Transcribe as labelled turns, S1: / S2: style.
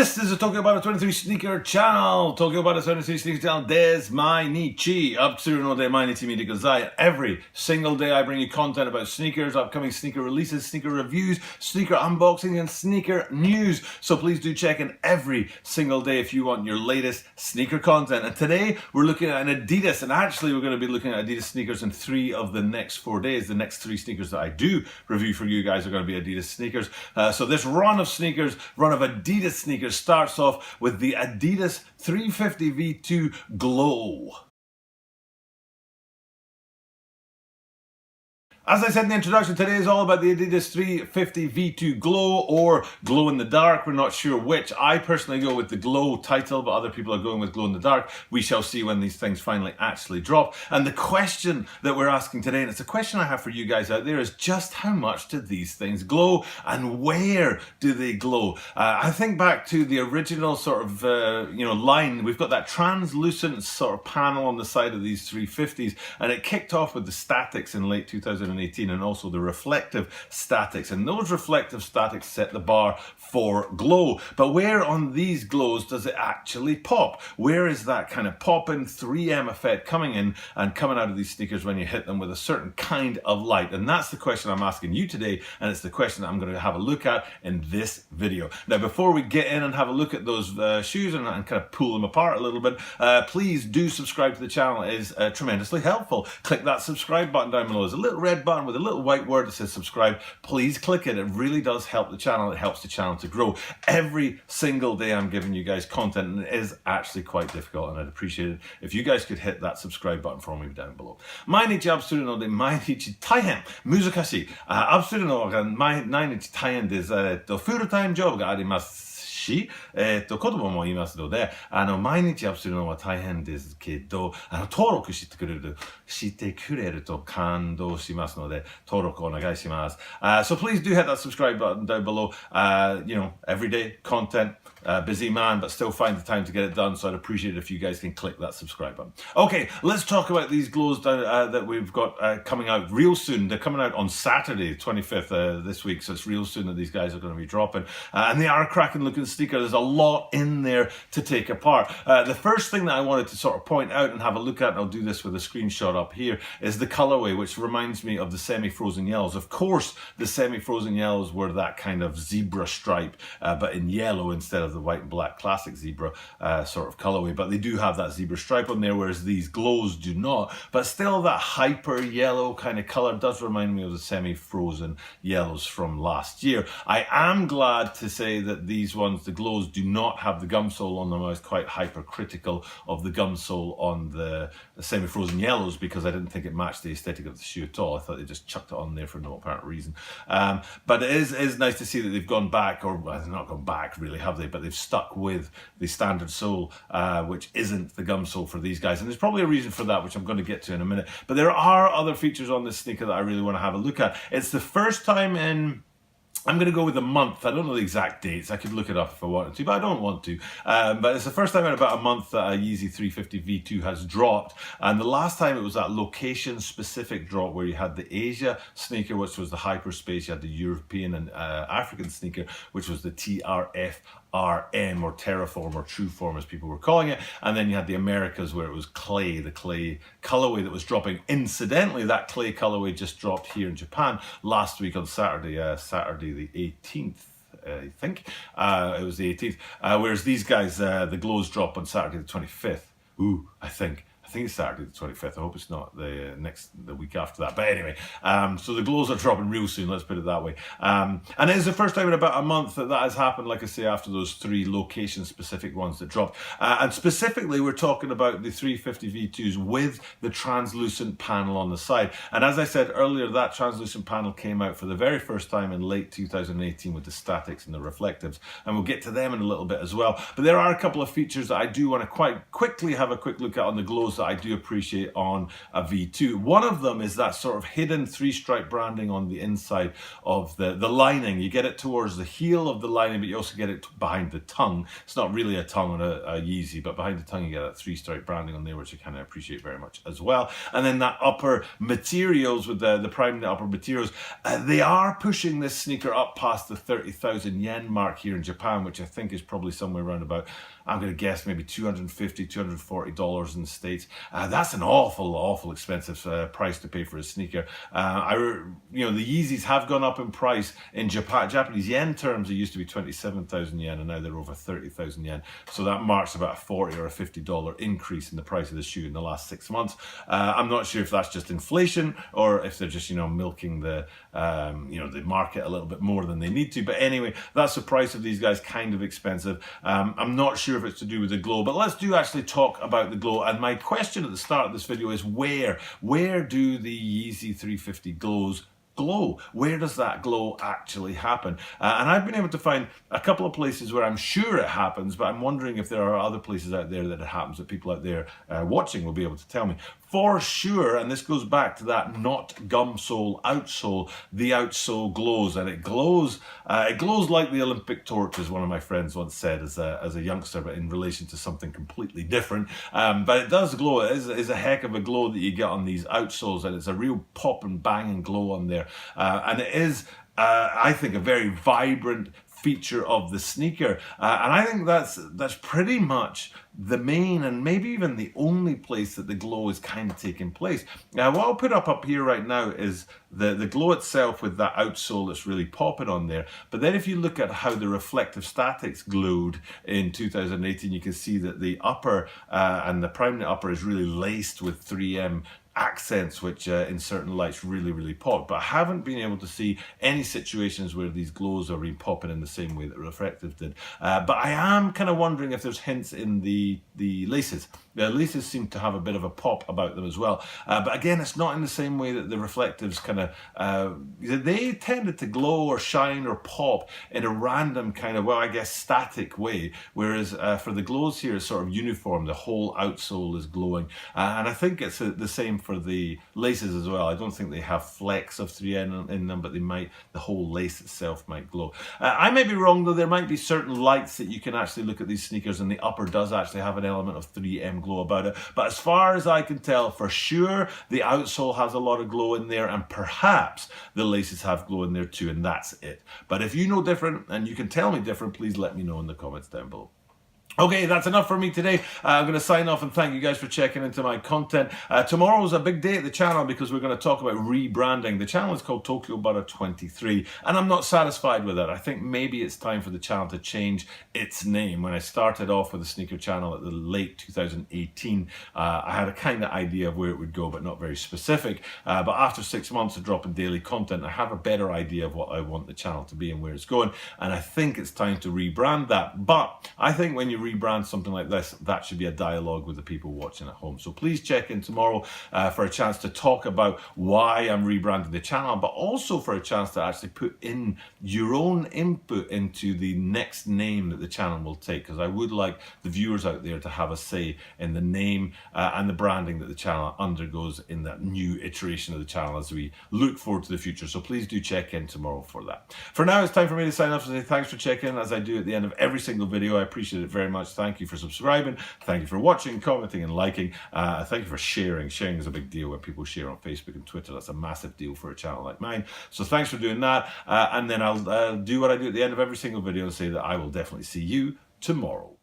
S1: This is the Tokyo Bada 23 Sneaker Channel. Tokyo Bada 23 Sneaker Channel des Mainichi. Absuru no de Mainichi mite gozai. Every single day I bring you content about sneakers, upcoming sneaker releases, sneaker reviews, sneaker unboxing and sneaker news. So please do check in every single day if you want your latest sneaker content. And today we're looking at an Adidas, and actually we're going to be looking at Adidas sneakers in 3 of the next 4 days. The next 3 sneakers that I do review for you guys are going to be Adidas sneakers. So this run of Adidas sneakers starts off with the Adidas 350 V2 Glow. As I said in the introduction, today is all about the Adidas 350 V2 Glow or Glow in the Dark. We're not sure which. I personally go with the Glow title, but other people are going with Glow in the Dark. We shall see when these things finally actually drop. And the question that we're asking today, and it's a question I have for you guys out there, is just how much do these things glow and where do they glow? I think back to the original sort of, line. We've got that translucent sort of panel on the side of these 350s, and it kicked off with the statics in late 2018 and also the reflective statics, and those reflective statics set the bar for glow. But where on these glows does it actually pop? Where is that kind of pop-in 3M effect coming in and coming out of these sneakers when you hit them with a certain kind of light? And that's the question I'm asking you today, and it's the question that I'm going to have a look at in this video. Now, before we get in and have a look at those shoes and kind of pull them apart a little bit, please do subscribe to the channel. It is tremendously helpful. Click that subscribe button down below. There's a little red button with a little white word that says subscribe. Please click it. It really does help the channel. It helps the channel to grow. Every single day I'm giving you guys content, and it is actually quite difficult, and I'd appreciate it if you guys could hit that subscribe button for me down below. 毎日アップするので毎日大変難しい。アップするのが毎日大変です。フルタイムジョブがあります。子供もいますので、毎日アップするのは大変ですけど、登録してくれると感動しますので、登録お願いします。So please do hit that subscribe button down below. Everyday content, busy man, but still find the time to get it done. So I'd appreciate it if you guys can click that subscribe button. Okay, let's talk about these glows that we've got coming out real soon. They're coming out on Saturday, 25th this week. So it's real soon that these guys are going to be dropping. And they are a cracking looking sneaker. There's a lot in there to take apart. The first thing that I wanted to sort of point out and have a look at, and I'll do this with a screenshot up here, is the colorway, which reminds me of the semi-frozen yellows. Of course, the semi-frozen yellows were that kind of zebra stripe, but in yellow instead of the white and black classic zebra sort of colorway. But they do have that zebra stripe on there, whereas these glows do not. But still, that hyper yellow kind of color does remind me of the semi-frozen yellows from last year. I am glad to say that these ones, the glows, do not have the gum sole on them. I was quite hypercritical of the gum sole on the semi-frozen yellows because I didn't think it matched the aesthetic of the shoe at all. I thought they just chucked it on there for no apparent reason. But it is nice to see that they've gone back, or well, they've not gone back really, have they? But they've stuck with the standard sole, which isn't the gum sole for these guys. And there's probably a reason for that, which I'm going to get to in a minute. But there are other features on this sneaker that I really want to have a look at. It's the first time in... I'm going to go with a month. I don't know the exact dates. I could look it up if I wanted to, but I don't want to. But it's the first time in about a month that a Yeezy 350 V2 has dropped. And the last time it was that location-specific drop where you had the Asia sneaker, which was the hyperspace. You had the European and African sneaker, which was the TRF RM or Terraform or Trueform as people were calling it, and then you had the Americas where it was clay, the clay colorway that was dropping. Incidentally, that clay colorway just dropped here in Japan last week on Saturday the 18th. I think it was the 18th, whereas these guys, the glows drop on Saturday the 25th. I think it's Saturday the 25th. I hope it's not the week after that. But anyway, so the glows are dropping real soon, let's put it that way. And it is the first time in about a month that has happened, like I say, after those 3 location-specific ones that dropped. And specifically, we're talking about the 350 V2s with the translucent panel on the side. And as I said earlier, that translucent panel came out for the very first time in late 2018 with the statics and the reflectives. And we'll get to them in a little bit as well. But there are a couple of features that I do want to quite quickly have a quick look at on the glows that that I do appreciate on a V2. One of them is that sort of hidden three-stripe branding on the inside of the lining. You get it towards the heel of the lining, but you also get it behind the tongue. It's not really a tongue on a Yeezy, but behind the tongue you get that three-stripe branding on there, which I kind of appreciate very much as well. And then that upper materials with the prime upper materials, they are pushing this sneaker up past the 30,000 yen mark here in Japan, which I think is probably somewhere around about, I'm going to guess maybe $250, $240 in the States. That's an awful expensive price to pay for a sneaker. The Yeezys have gone up in price in Japanese yen terms. It used to be 27,000 yen, and now they're over 30,000 yen. So that marks about a $40 or a $50 increase in the price of the shoe in the last 6 months. I'm not sure if that's just inflation or if they're just milking the the market a little bit more than they need to. But anyway, that's the price of these guys. Kind of expensive. I'm not sure if it's to do with the glow, but let's actually talk about the glow. And my question at the start of this video is where do the Yeezy 350 glows glow? Where does that glow actually happen? And I've been able to find a couple of places where I'm sure it happens, but I'm wondering if there are other places out there that it happens that people out there watching will be able to tell me. For sure, and this goes back to that not gum sole, outsole, the outsole glows, and it glows like the Olympic torch, as one of my friends once said as a youngster, but in relation to something completely different. But it does glow. It is a heck of a glow that you get on these outsoles, and it's a real pop and bang and glow on there. And it is, I think, a very vibrant feature of the sneaker, and I think that's pretty much the main and maybe even the only place that the glow is kind of taking place. Now, what I'll put up here right now is the glow itself with that outsole that's really popping on there. But then if you look at how the reflective statics glowed in 2018, you can see that the upper and the primary upper is really laced with 3M accents, which in certain lights really pop. But I haven't been able to see any situations where these glows are really popping in the same way that reflective did. But I am kind of wondering if there's hints in the laces. The laces seem to have a bit of a pop about them as well. But again, it's not in the same way that the reflectives kind of, they tended to glow or shine or pop in a random kind of, well, I guess static way. Whereas for the glows here, it's sort of uniform. The whole outsole is glowing. And I think it's the same for the laces as well. I don't think they have flecks of 3M in them, but they might, the whole lace itself might glow. I may be wrong though. There might be certain lights that you can actually look at these sneakers and the upper does actually have an element of 3M glow about it. But as far as I can tell, for sure, the outsole has a lot of glow in there, and perhaps the laces have glow in there too, and that's it. But if you know different and you can tell me different, please let me know in the comments down below. Okay, that's enough for me today. I'm going to sign off and thank you guys for checking into my content. Tomorrow's a big day at the channel because we're going to talk about rebranding. The channel is called Tokyo Butter 23, and I'm not satisfied with it. I think maybe it's time for the channel to change its name. When I started off with the sneaker channel at the late 2018, I had a kind of idea of where it would go, but not very specific. But after 6 months of dropping daily content, I have a better idea of what I want the channel to be and where it's going. And I think it's time to rebrand that. But I think when you rebrand something like this, that should be a dialogue with the people watching at home. So please check in tomorrow for a chance to talk about why I'm rebranding the channel, but also for a chance to actually put in your own input into the next name that the channel will take, because I would like the viewers out there to have a say in the name and the branding that the channel undergoes in that new iteration of the channel as we look forward to the future. So please do check in tomorrow for that. For now, it's time for me to sign off and say thanks for checking in, as I do at the end of every single video. I appreciate it very much. Thank you for subscribing. Thank you for watching, commenting, and liking. Thank you for sharing. Sharing is a big deal when people share on Facebook and Twitter. That's a massive deal for a channel like mine. So thanks for doing that. And then I'll do what I do at the end of every single video and say that I will definitely see you tomorrow.